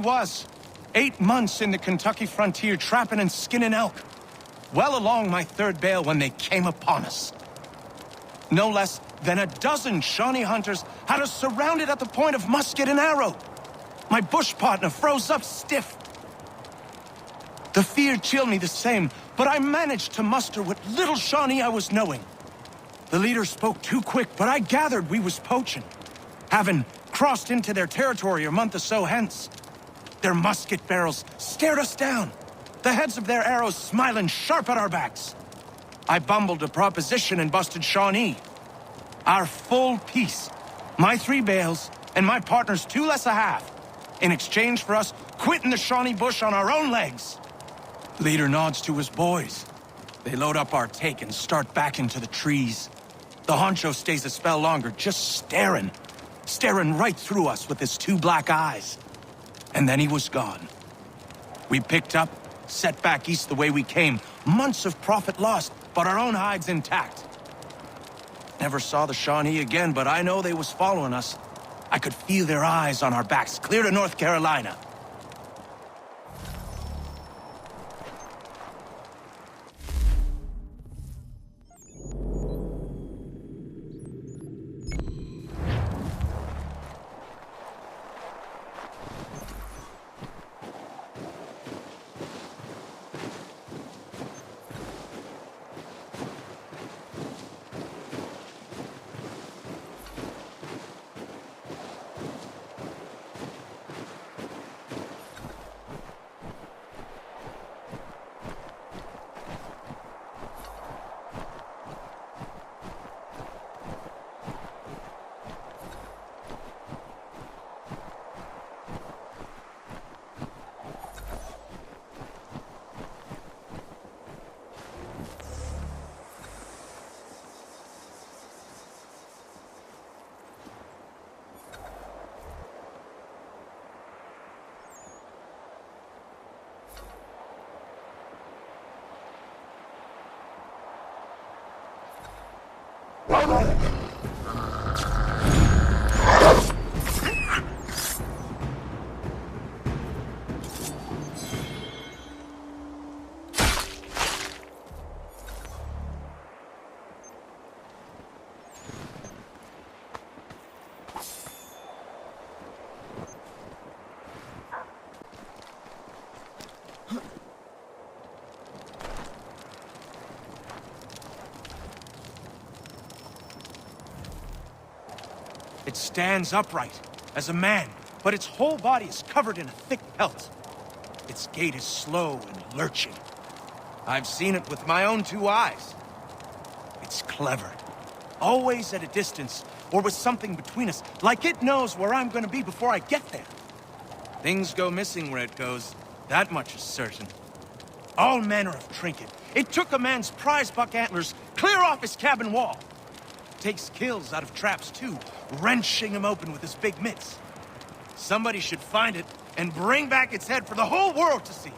was. 8 months in the Kentucky frontier trapping and skinning elk. Well along my 3rd bale when they came upon us. No less than a dozen Shawnee hunters had us surrounded at the point of musket and arrow. My bush partner froze up stiff. The fear chilled me the same, but I managed to muster what little Shawnee I was knowing. The leader spoke too quick, but I gathered we was poaching, having crossed into their territory a month or so hence. Their musket barrels stared us down, the heads of their arrows smiling sharp at our backs. I bumbled a proposition and busted Shawnee. Our full piece, my 3 bales, and my partner's 2 less a half, in exchange for us quitting the Shawnee bush on our own legs. Leader nods to his boys. They load up our take and start back into the trees. The honcho stays a spell longer, just staring right through us with his 2 black eyes. And then he was gone. We picked up, set back east the way we came. Months of profit lost, but our own hides intact. Never saw the Shawnee again, but I know they was following us. I could feel their eyes on our backs, clear to North Carolina. It stands upright, as a man, but its whole body is covered in a thick pelt. Its gait is slow and lurching. I've seen it with my own 2 eyes. It's clever. Always at a distance, or with something between us, like it knows where I'm gonna be before I get there. Things go missing where it goes, that much is certain. All manner of trinket. It took a man's prize buck antlers clear off his cabin wall. Takes kills out of traps, too, wrenching them open with his big mitts. Somebody should find it and bring back its head for the whole world to see.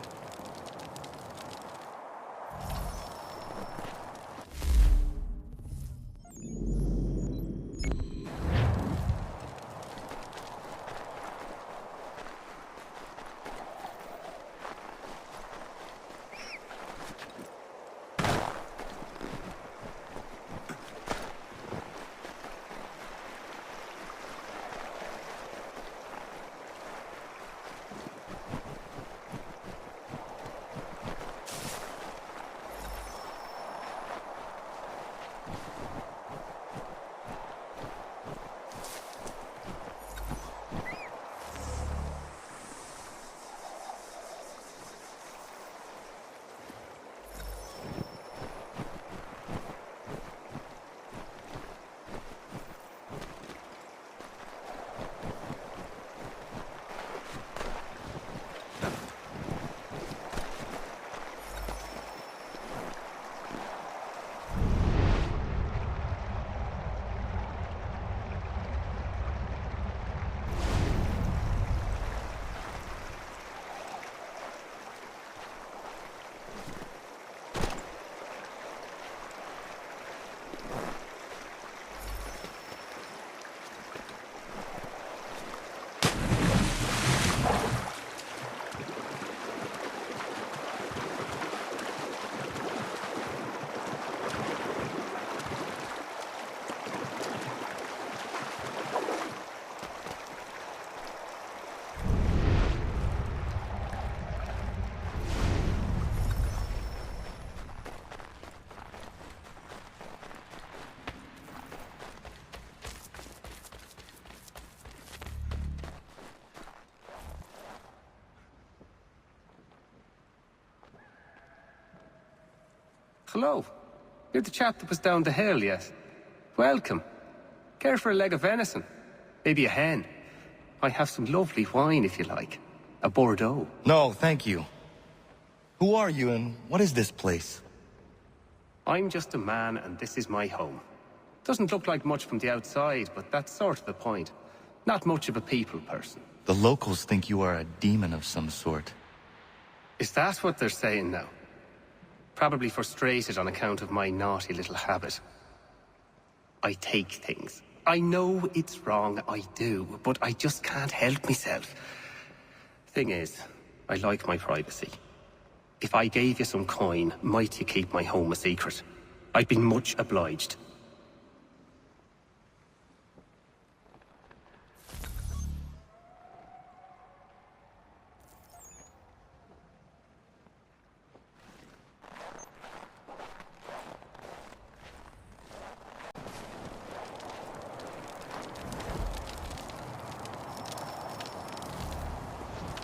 Hello. You're the chap that was down the hill, yes? Welcome. Care for a leg of venison? Maybe a hen? I have some lovely wine if you like. A Bordeaux. No, thank you. Who are you and what is this place? I'm just a man and this is my home. Doesn't look like much from the outside, but that's sort of the point. Not much of a people person. The locals think you are a demon of some sort. Is that what they're saying now? Probably frustrated on account of my naughty little habit. I take things. I know it's wrong, I do, but I just can't help myself. Thing is, I like my privacy. If I gave you some coin, might you keep my home a secret? I'd be much obliged.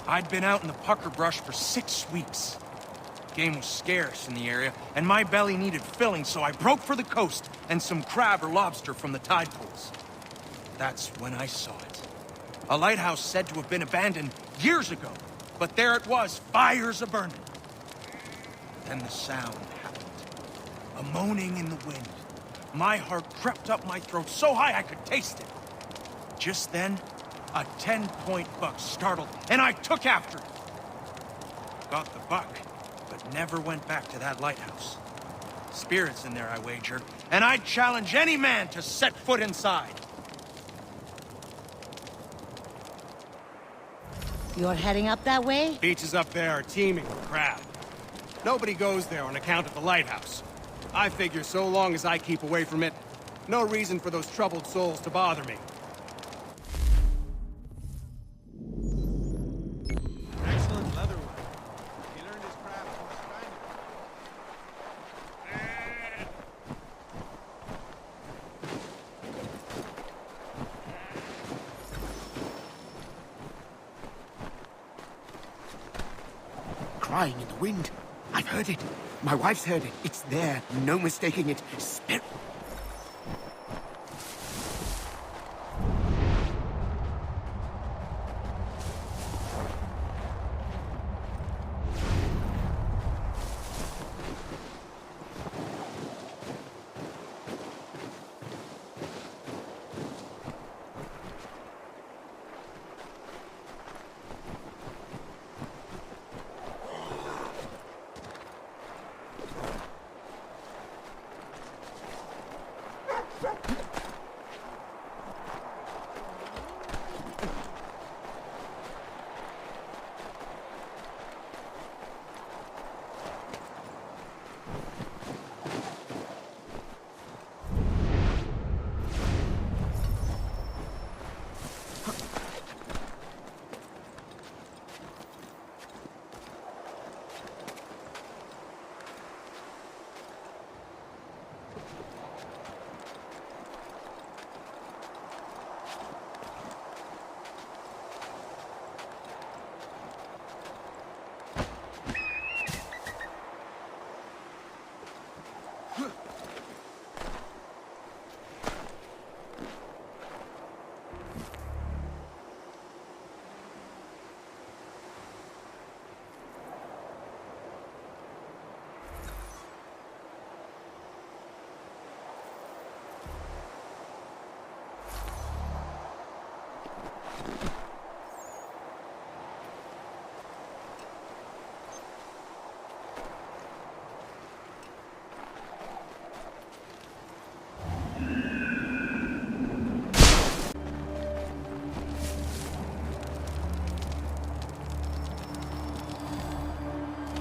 I'd been out in the pucker brush for 6 weeks. Game was scarce in the area, and my belly needed filling, so I broke for the coast and some crab or lobster from the tide pools. That's when I saw it. A lighthouse said to have been abandoned years ago, but there it was, fires a-burning. Then the sound happened. A moaning in the wind. My heart crept up my throat so high I could taste it. Just then, a 10-point buck startled, and I took after it. Got the buck, but never went back to that lighthouse. Spirits in there, I wager, and I'd challenge any man to set foot inside. You're heading up that way? Beaches up there are teeming with crab. Nobody goes there on account of the lighthouse. I figure so long as I keep away from it, no reason for those troubled souls to bother me. Excellent leather work. He learned his craft from the Spaniard. Crying in the wind. I've heard it. My wife's heard it. It's there. No mistaking it. Spirit.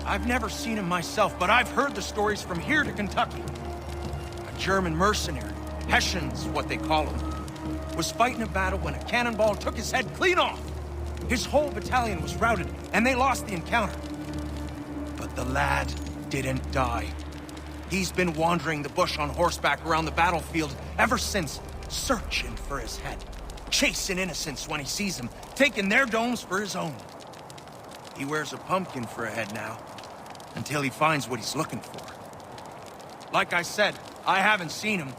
I've never seen him myself, but I've heard the stories from here to Kentucky. A German mercenary, Hessians, what they call him, was fighting a battle when a cannonball took his head clean off. His whole battalion was routed, and they lost the encounter. But the lad didn't die. He's been wandering the bush on horseback around the battlefield ever since, searching for his head, chasing innocents when he sees them, taking their domes for his own. He wears a pumpkin for a head now, until he finds what he's looking for. Like I said, I haven't seen him,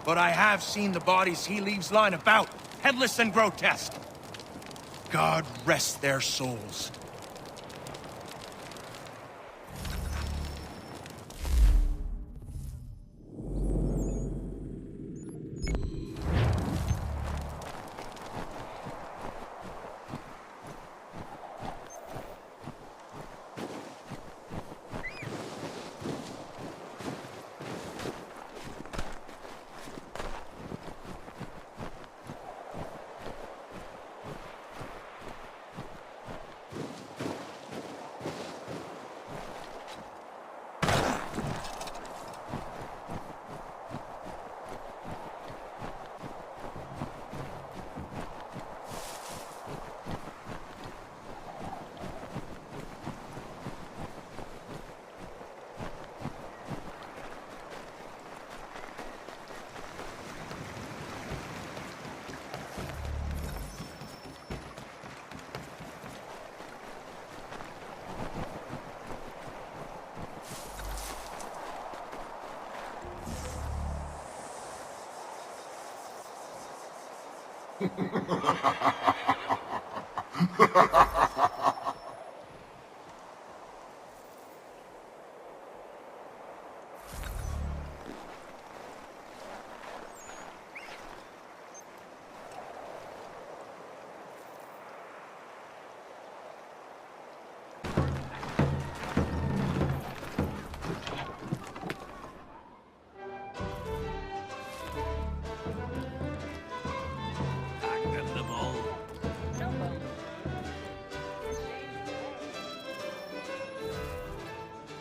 but I have seen the bodies he leaves lying about, headless and grotesque. God rest their souls.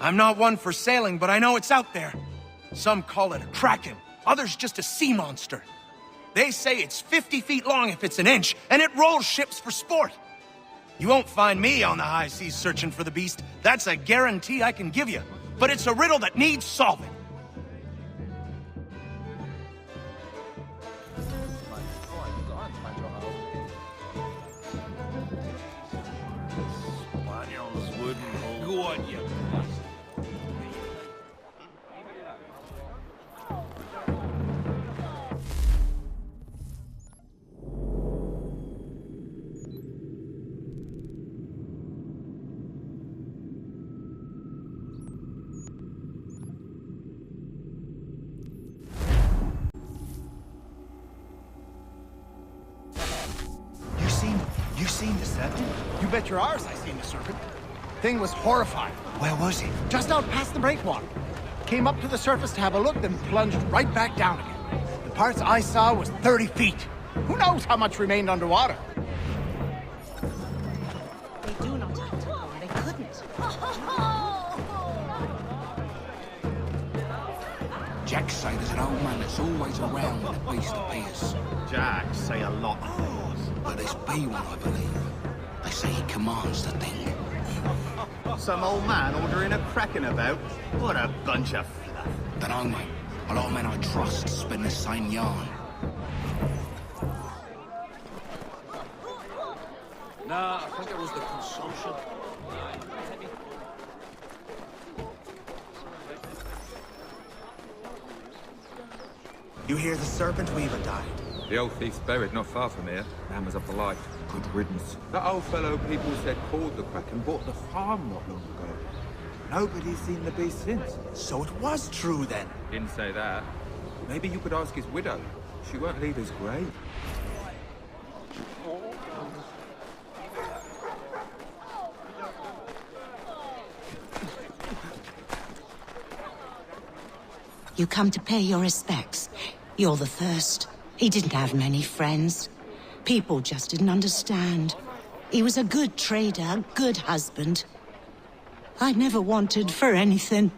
I'm not one for sailing, but I know it's out there. Some call it a kraken, others just a sea monster. They say it's 50 feet long if it's an inch, and it rolls ships for sport. You won't find me on the high seas searching for the beast. That's a guarantee I can give you. But it's a riddle that needs solving. Go on, you. You seen the serpent? You bet your arse I seen the serpent. Thing was horrifying. Where was he? Just out past the breakwater. Came up to the surface to have a look, then plunged right back down again. The parts I saw was 30 feet. Who knows how much remained underwater? They do not have to go. They couldn't. Jack say there's an old man that's always around when the beast appears. Jack say a lot of things. But there's B one, I believe. They say he commands the thing. Some old man ordering a kraken about? What a bunch of fluff. Dunno, mate. A lot of men I trust spin the same yarn. Nah, I think it was the consumption. You hear the serpent weaver died? The old thief's buried not far from here. Man was up for life. Good riddance. That old fellow people said called the Kraken bought the farm not long ago. Nobody's seen the beast since. So it was true then. Didn't say that. Maybe you could ask his widow. She won't leave his grave. You come to pay your respects. You're the first. He didn't have many friends. People just didn't understand. He was a good trader, a good husband. I never wanted for anything.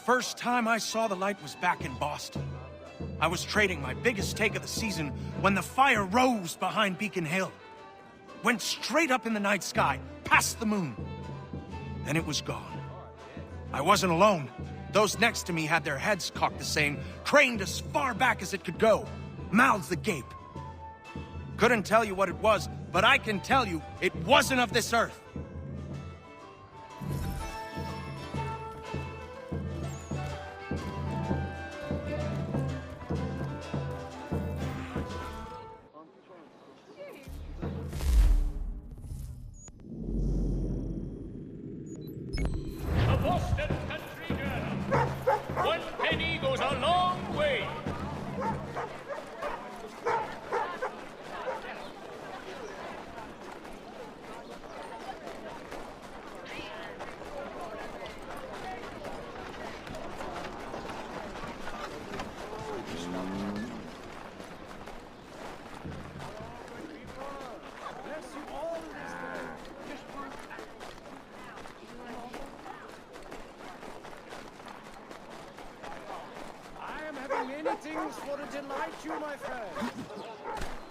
first time I saw the light was back in Boston. I was trading my biggest take of the season when the fire rose behind Beacon Hill. Went straight up in the night sky, past the moon. Then it was gone. I wasn't alone. Those next to me had their heads cocked the same, craned as far back as it could go, mouths agape. Couldn't tell you what it was, but I can tell you it wasn't of this earth. A Boston Country Journal. One penny goes a long way. I am having many things for to delight you, my friend.